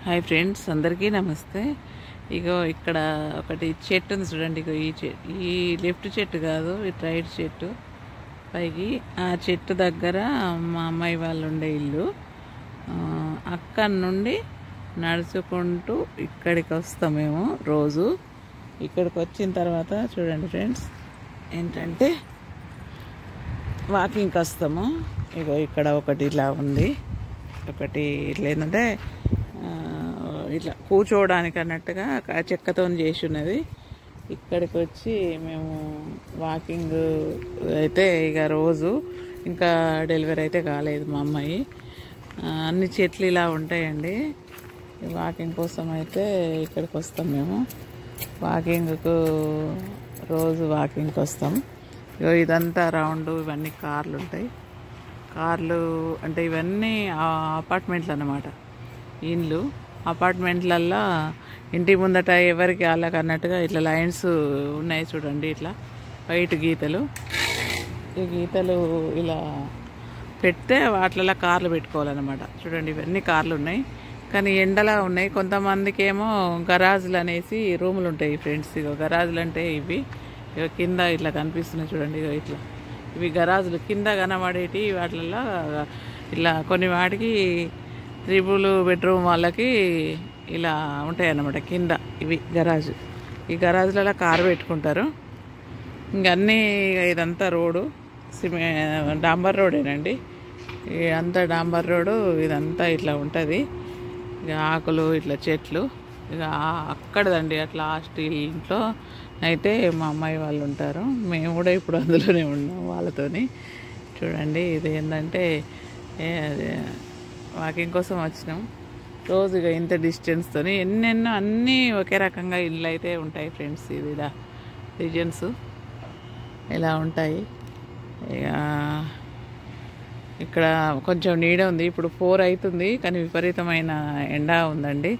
Hi friends, అందరికీ నమస్తే. ఇగో ఇక్కడ ఒకటి చెట్టు ఉంది చూడండి. ఇగో ఈ లెఫ్ట్ చెట్టు కాదు, ఈ రైట్ చెట్టు పైకి. ఆ చెట్టు దగ్గర మా అమ్మాయి వాళ్ళు ఉండే ఇల్లు. అక్కడి నుండి నడుచుకుంటూ ఇక్కడికి వస్తాం మేము రోజు. ఇక్కడికి వచ్చిన తర్వాత చూడండి ఫ్రెండ్స్, ఏంటంటే వాకింగ్కి వస్తాము. ఇగో ఇక్కడ ఒకటి ఇలా ఉంది, ఒకటి ఇట్లా ఏంటంటే ఇట్లా కూర్చోవడానికి అన్నట్టుగా చెక్కతో చేసి ఉన్నది. ఇక్కడికి వచ్చి మేము వాకింగ్ అయితే ఇక రోజు, ఇంకా డెలివరీ అయితే కాలేదు మా అమ్మాయి. అన్ని చెట్లు ఇలా ఉంటాయండి. వాకింగ్ కోసం అయితే ఇక్కడికి వస్తాం మేము. వాకింగ్కు రోజు వాకింగ్కి వస్తాం. ఇదంతా రౌండ్, ఇవన్నీ కార్లు ఉంటాయి. కార్లు అంటే ఇవన్నీ అపార్ట్మెంట్లు అన్నమాట, ఇండ్లు. అపార్ట్మెంట్లల్లో ఇంటి ముందట ఎవరికి వాళ్ళకి అన్నట్టుగా ఇట్లా లైన్స్ ఉన్నాయి చూడండి, ఇట్లా వైట్ గీతలు. ఈ గీతలు ఇలా పెడితే వాటిలలో కార్లు పెట్టుకోవాలన్నమాట. చూడండి, ఇవన్నీ కార్లు ఉన్నాయి, కానీ ఎండలా ఉన్నాయి. కొంతమందికి ఏమో గరాజులు అనేసి రూములు ఉంటాయి ఫ్రెండ్స్. ఇగో గరాజులు అంటే ఇవి కింద ఇట్లా కనిపిస్తున్నాయి చూడండి. ఇగో ఇట్లా ఇవి గరాజులు కింద కనబడేటి. వాటిల్లో ఇలా కొన్ని వాటికి 3 బెడ్రూమ్ వాళ్ళకి ఇలా ఉంటాయి అన్నమాట కింద. ఇవి గరాజు. ఈ గరాజులలో కారు పెట్టుకుంటారు. ఇంకన్నీ ఇదంతా రోడ్డు డాంబర్ రోడేనండి. అంతా డాంబర్ రోడ్డు. ఇదంతా ఇట్లా ఉంటుంది. ఇక ఆకులు ఇట్లా చెట్లు. ఇక అక్కడదండి అట్లా స్టీల్ ఇంట్లో అయితే మా అమ్మాయి వాళ్ళు ఉంటారు. మేము కూడా ఇప్పుడు అందులోనే ఉన్నాం వాళ్ళతోని. చూడండి, ఇది ఏంటంటే వాకింగ్ కోసం వచ్చినాం రోజు. ఇక ఇంత డిస్టెన్స్తో ఎన్నెన్నో అన్నీ ఒకే రకంగా ఇల్లు అయితే ఉంటాయి ఫ్రెండ్స్. ఇది ఇలా రీజన్స్ ఇలా ఉంటాయి. ఇక ఇక్కడ కొంచెం నీడ ఉంది. ఇప్పుడు 4 అవుతుంది, కానీ విపరీతమైన ఎండ ఉందండి.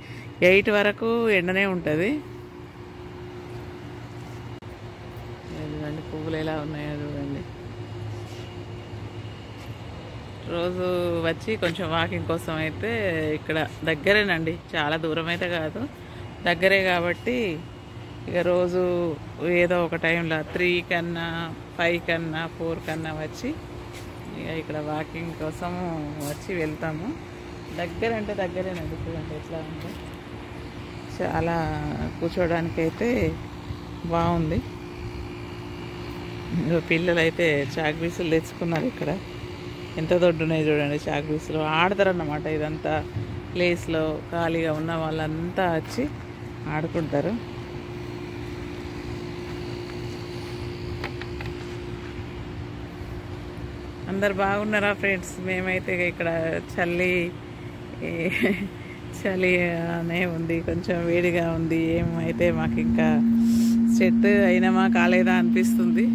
8 వరకు ఎండనే ఉంటుంది. చూడండి పువ్వులు ఎలా ఉన్నాయో చూడండి. రోజు వచ్చి కొంచెం వాకింగ్ కోసం అయితే ఇక్కడ దగ్గరేనండి, చాలా దూరం అయితే కాదు, దగ్గరే కాబట్టి ఇక రోజు ఏదో ఒక టైంలో 3 కన్నా 5 కన్నా 4 కన్నా వచ్చి ఇక ఇక్కడ వాకింగ్ కోసం వచ్చి వెళ్తాము. దగ్గర అంటే దగ్గరేనండి. చూడండి ఎట్లా ఉంది, చాలా కూర్చోడానికి అయితే బాగుంది. పిల్లలు అయితే చాక్ పీసులు తెచ్చుకున్నారు. ఇక్కడ ఎంత దొడ్డున్నాయి చూడండి చాక్ పీసులు. ఆడతారన్నమాట. ఇదంతా ప్లేస్లో ఖాళీగా ఉన్న వాళ్ళంతా వచ్చి ఆడుకుంటారు. అందరు బాగున్నారా ఫ్రెండ్స్? మేమైతే ఇక్కడ చలినే ఉంది, కొంచెం వేడిగా ఉంది. ఏమైతే మాకు ఇంకా సెట్ అయినామా కాలేదా అనిపిస్తుంది.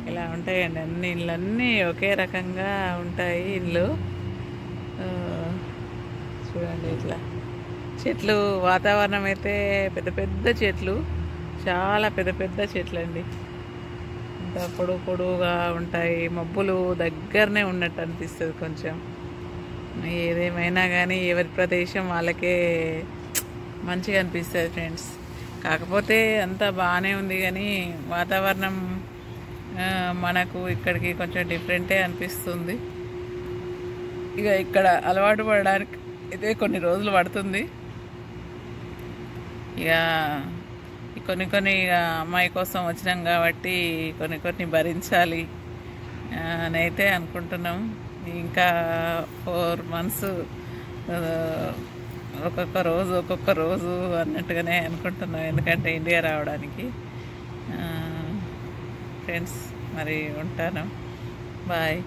ఇలా ఉంటాయండి అన్ని ఇళ్ళన్నీ ఒకే రకంగా ఉంటాయి ఇల్లు. చూడండి ఇట్లా చెట్లు, వాతావరణం అయితే పెద్ద పెద్ద చెట్లు, చాలా పెద్ద పెద్ద చెట్లు అండి. ఇంత పొడువుగా ఉంటాయి. మబ్బులు దగ్గరనే ఉన్నట్టు అనిపిస్తుంది కొంచెం. ఏదేమైనా కానీ ఎవరి ప్రదేశం వాళ్ళకే మంచిగా అనిపిస్తుంది ఫ్రెండ్స్. కాకపోతే అంతా బాగానే ఉంది, కానీ వాతావరణం మనకు ఇక్కడికి కొంచెం డిఫరెంటే అనిపిస్తుంది. ఇక ఇక్కడ అలవాటు పడడానికి అయితే కొన్ని రోజులు పడుతుంది. ఇక కొన్ని ఇక అమ్మాయి కోసం వచ్చినాం కాబట్టి కొన్ని భరించాలి అని అయితే అనుకుంటున్నాం. ఇంకా 4 months ఒక్కొక్క రోజు అన్నట్టుగానే అనుకుంటున్నాం, ఎందుకంటే ఇండియా రావడానికి. ఫ్రెండ్స్ మరి ఉంటాను, బాయ్.